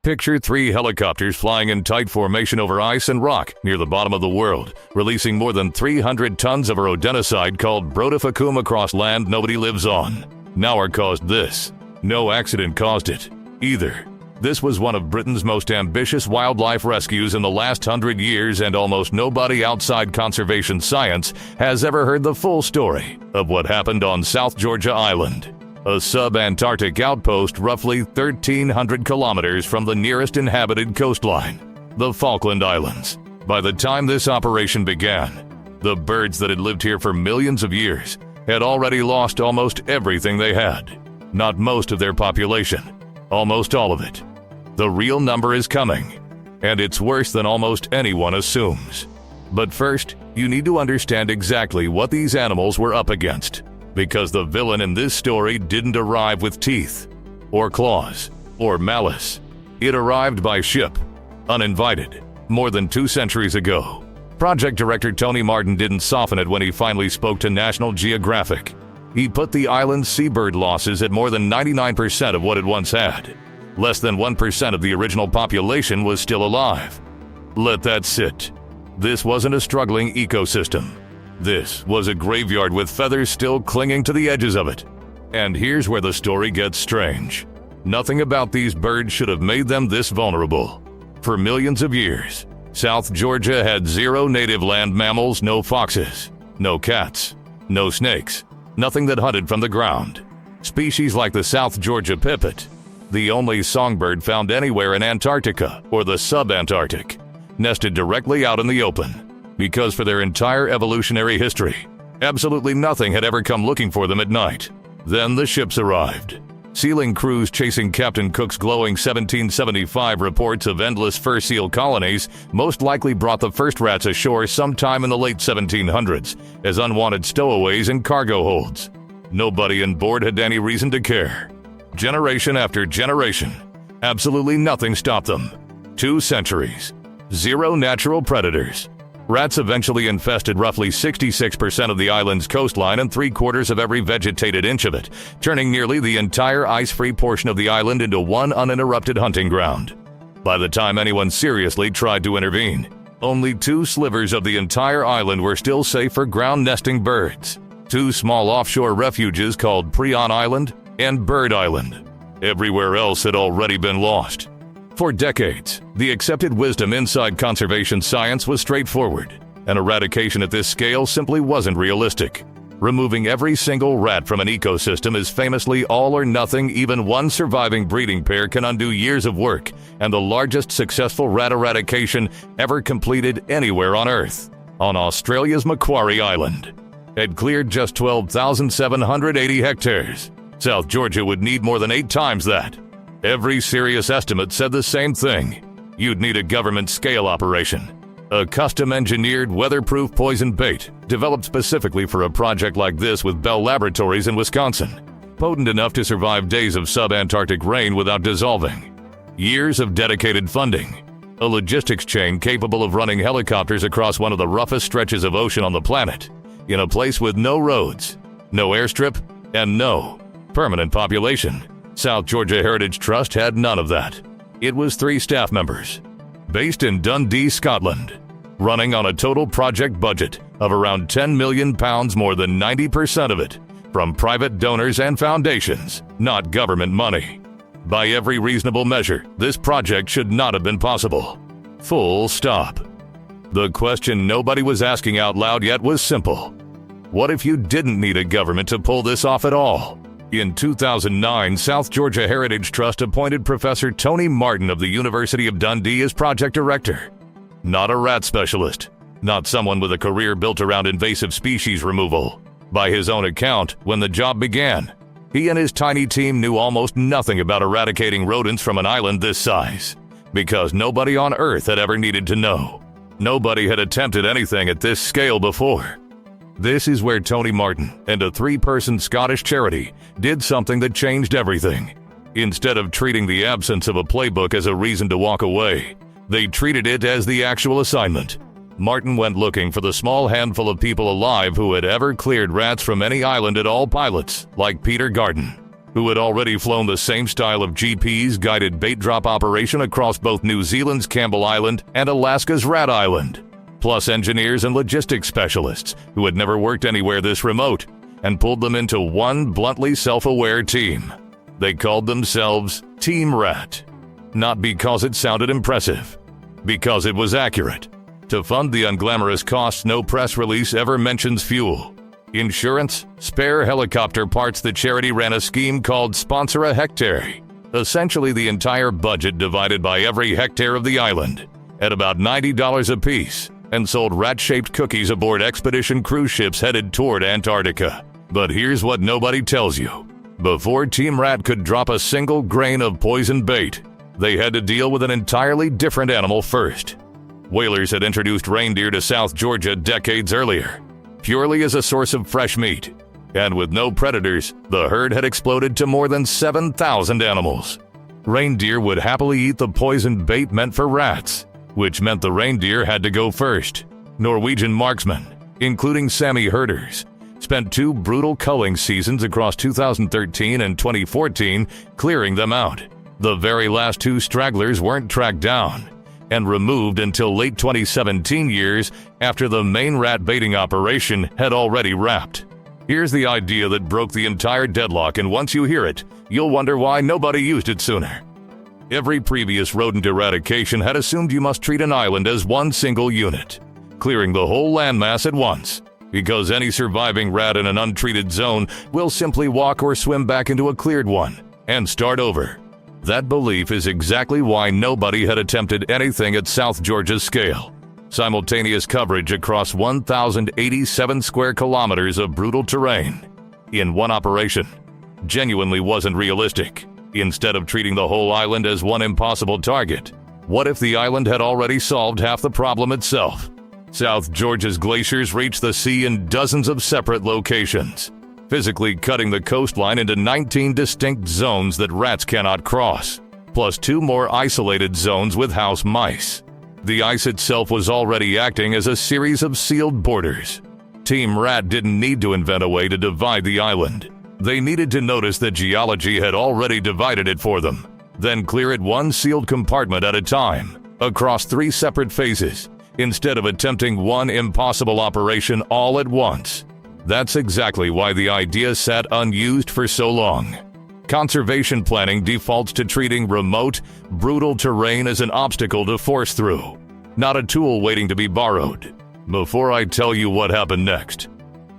Picture 3 helicopters flying in tight formation over ice and rock near the bottom of the world, releasing more than 300 tons of a rodenticide called brotifacum across land nobody lives on. Nauer caused this. No accident caused it, either. This was one of Britain's most ambitious wildlife rescues in the last 100 years, and almost nobody outside conservation science has ever heard the full story of what happened on South Georgia Island, a sub-Antarctic outpost roughly 1,300 kilometers from the nearest inhabited coastline, the Falkland Islands. By the time this operation began, the birds that had lived here for millions of years had already lost almost everything they had. Not most of their population, almost all of it. The real number is coming, and it's worse than almost anyone assumes. But first, you need to understand exactly what these animals were up against, because the villain in this story didn't arrive with teeth, or claws, or malice. It arrived by ship, uninvited, more than 2 centuries ago. Project director Tony Martin didn't soften it when he finally spoke to National Geographic. He put the island's seabird losses at more than 99% of what it once had. Less than 1% of the original population was still alive. Let that sit. This wasn't a struggling ecosystem. This was a graveyard with feathers still clinging to the edges of it. And here's where the story gets strange. Nothing about these birds should have made them this vulnerable. For millions of years, South Georgia had 0 native land mammals, no foxes, no cats, no snakes, nothing that hunted from the ground. Species like the South Georgia Pipit, the only songbird found anywhere in Antarctica or the sub-Antarctic, nested directly out in the open, because for their entire evolutionary history, absolutely nothing had ever come looking for them at night. Then the ships arrived. Sealing crews chasing Captain Cook's glowing 1775 reports of endless fur seal colonies most likely brought the first rats ashore sometime in the late 1700s as unwanted stowaways in cargo holds. Nobody on board had any reason to care. Generation after generation, absolutely nothing stopped them. 2 centuries, 0 natural predators. Rats eventually infested roughly 66% of the island's coastline and 3/4 of every vegetated inch of it, turning nearly the entire ice-free portion of the island into one uninterrupted hunting ground. By the time anyone seriously tried to intervene, only 2 slivers of the entire island were still safe for ground-nesting birds. 2 small offshore refuges called Pristine Island and Bird Island. Everywhere else had already been lost. For decades, the accepted wisdom inside conservation science was straightforward, and eradication at this scale simply wasn't realistic. Removing every single rat from an ecosystem is famously all or nothing. Even one surviving breeding pair can undo years of work, and the largest successful rat eradication ever completed anywhere on Earth, on Australia's Macquarie Island, had cleared just 12,780 hectares. South Georgia would need more than 8 times that. Every serious estimate said the same thing. You'd need a government-scale operation. A custom-engineered, weatherproof poison bait, developed specifically for a project like this with Bell Laboratories in Wisconsin. Potent enough to survive days of sub-Antarctic rain without dissolving. Years of dedicated funding. A logistics chain capable of running helicopters across one of the roughest stretches of ocean on the planet, in a place with no roads, no airstrip, and no permanent population. South Georgia Heritage Trust had none of that. It was 3 staff members, based in Dundee, Scotland, running on a total project budget of around £10 million, more than 90% of it from private donors and foundations, not government money. By every reasonable measure, this project should not have been possible. Full stop. The question nobody was asking out loud yet was simple. What if you didn't need a government to pull this off at all? In 2009, South Georgia Heritage Trust appointed Professor Tony Martin of the University of Dundee as project director. Not a rat specialist, not someone with a career built around invasive species removal. By his own account, when the job began, he and his tiny team knew almost nothing about eradicating rodents from an island this size, because nobody on Earth had ever needed to know. Nobody had attempted anything at this scale before. This is where Tony Martin and a 3-person Scottish charity did something that changed everything. Instead of treating the absence of a playbook as a reason to walk away, they treated it as the actual assignment. Martin went looking for the small handful of people alive who had ever cleared rats from any island at all. Pilots like Peter Garden, who had already flown the same style of GP's guided bait drop operation across both New Zealand's Campbell Island and Alaska's Rat Island, plus engineers and logistics specialists who had never worked anywhere this remote, and pulled them into one bluntly self-aware team. They called themselves Team Rat. Not because it sounded impressive, because it was accurate. To fund the unglamorous costs, no press release ever mentions fuel, insurance, spare helicopter parts. The charity ran a scheme called Sponsor a Hectare, essentially the entire budget divided by every hectare of the island, at about $90 apiece, and sold rat-shaped cookies aboard expedition cruise ships headed toward Antarctica. But here's what nobody tells you. Before Team Rat could drop a single grain of poison bait, they had to deal with an entirely different animal first. Whalers had introduced reindeer to South Georgia decades earlier, purely as a source of fresh meat. And with no predators, the herd had exploded to more than 7,000 animals. Reindeer would happily eat the poisoned bait meant for rats, which meant the reindeer had to go first. Norwegian marksmen, including Sami herders, spent 2 brutal culling seasons across 2013 and 2014 clearing them out. The very last 2 stragglers weren't tracked down and removed until late 2017, years after the main rat baiting operation had already wrapped. Here's the idea that broke the entire deadlock, and once you hear it, you'll wonder why nobody used it sooner. Every previous rodent eradication had assumed you must treat an island as one single unit, clearing the whole landmass at once, because any surviving rat in an untreated zone will simply walk or swim back into a cleared one and start over. That belief is exactly why nobody had attempted anything at South Georgia's scale. Simultaneous coverage across 1,087 square kilometers of brutal terrain in one operation genuinely wasn't realistic. Instead of treating the whole island as one impossible target, what if the island had already solved half the problem itself? South Georgia's glaciers reach the sea in dozens of separate locations, physically cutting the coastline into 19 distinct zones that rats cannot cross, plus 2 more isolated zones with house mice. The ice itself was already acting as a series of sealed borders. Team Rat didn't need to invent a way to divide the island. They needed to notice that geology had already divided it for them, then clear it one sealed compartment at a time, across 3 separate phases, instead of attempting one impossible operation all at once. That's exactly why the idea sat unused for so long. Conservation planning defaults to treating remote, brutal terrain as an obstacle to force through, not a tool waiting to be borrowed. Before I tell you what happened next,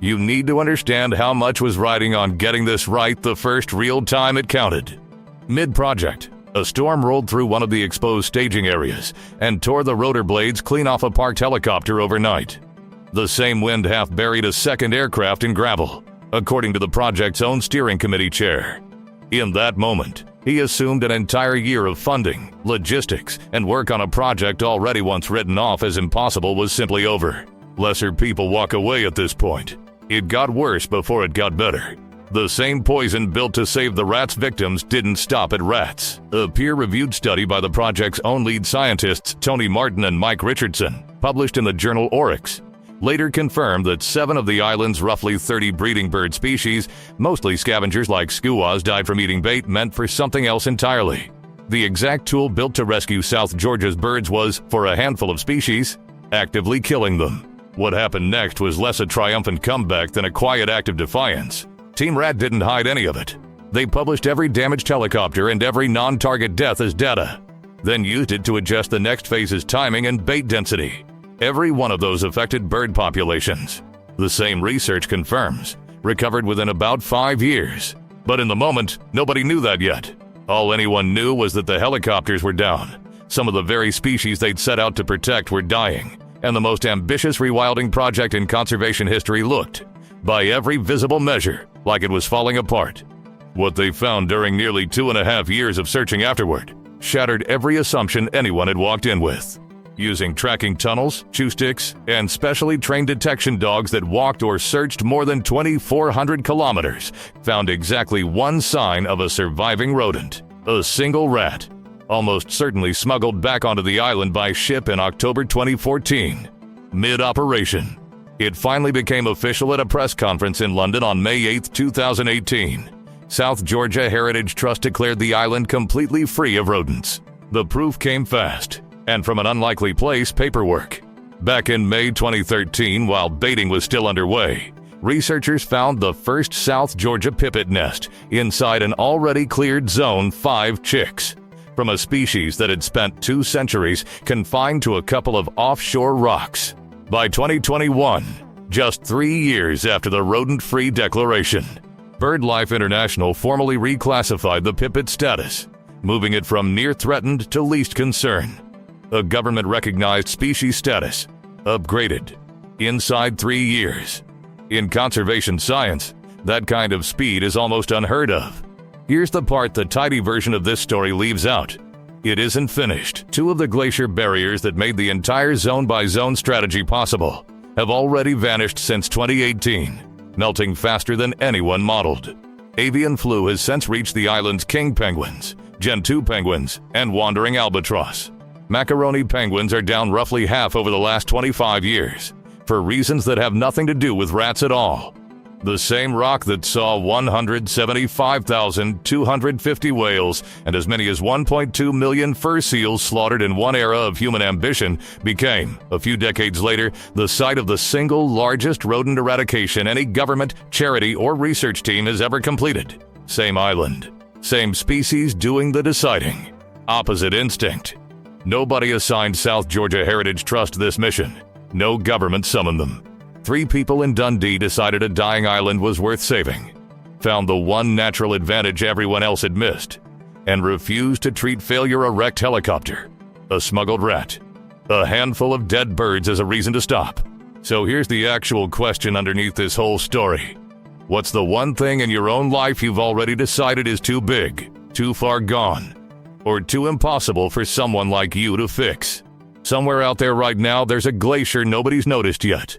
you need to understand how much was riding on getting this right the first real time it counted. Mid-project, a storm rolled through one of the exposed staging areas and tore the rotor blades clean off a parked helicopter overnight. The same wind half buried a second aircraft in gravel, according to the project's own steering committee chair. In that moment, he assumed an entire year of funding, logistics, and work on a project already once written off as impossible was simply over. Lesser people walk away at this point. It got worse before it got better. The same poison built to save the rats' victims didn't stop at rats. A peer-reviewed study by the project's own lead scientists, Tony Martin and Mike Richardson, published in the journal Oryx, later confirmed that 7 of the island's roughly 30 breeding bird species, mostly scavengers like skuas, died from eating bait meant for something else entirely. The exact tool built to rescue South Georgia's birds was, for a handful of species, actively killing them. What happened next was less a triumphant comeback than a quiet act of defiance. Team Rat didn't hide any of it. They published every damaged helicopter and every non-target death as data, then used it to adjust the next phase's timing and bait density. Every one of those affected bird populations, the same research confirms, recovered within about 5 years. But in the moment, nobody knew that yet. All anyone knew was that the helicopters were down. Some of the very species they'd set out to protect were dying, and the most ambitious rewilding project in conservation history looked, by every visible measure, like it was falling apart. What they found during nearly 2.5 years of searching afterward shattered every assumption anyone had walked in with. Using tracking tunnels, chew sticks, and specially trained detection dogs that walked or searched more than 2,400 kilometers, found exactly one sign of a surviving rodent, a single rat, almost certainly smuggled back onto the island by ship in October 2014. Mid-operation, it finally became official at a press conference in London on May 8, 2018. South Georgia Heritage Trust declared the island completely free of rodents. The proof came fast, and from an unlikely place, paperwork. Back in May 2013, while baiting was still underway, researchers found the first South Georgia Pipit nest inside an already cleared zone 5 chicks, from a species that had spent 2 centuries confined to a couple of offshore rocks. By 2021, just 3 years after the rodent-free declaration, BirdLife International formally reclassified the pipit status, moving it from near threatened to least concern. A government-recognized species status, upgraded, inside 3 years. In conservation science, that kind of speed is almost unheard of. Here's the part the tidy version of this story leaves out. It isn't finished. 2 of the glacier barriers that made the entire zone-by-zone strategy possible have already vanished since 2018, melting faster than anyone modeled. Avian flu has since reached the island's king penguins, Gen 2 penguins, and wandering albatross. Macaroni penguins are down roughly half over the last 25 years, for reasons that have nothing to do with rats at all. The same rock that saw 175,250 whales and as many as 1.2 million fur seals slaughtered in one era of human ambition became, a few decades later, the site of the single largest rodent eradication any government, charity, or research team has ever completed. Same island, same species doing the deciding. Opposite instinct. Nobody assigned South Georgia Heritage Trust this mission. No government summoned them. 3 people in Dundee decided a dying island was worth saving, found the one natural advantage everyone else had missed, and refused to treat failure a wrecked helicopter, a smuggled rat, a handful of dead birds as a reason to stop. So here's the actual question underneath this whole story. What's the one thing in your own life you've already decided is too big, too far gone, or too impossible for someone like you to fix? Somewhere out there right now, there's a glacier nobody's noticed yet.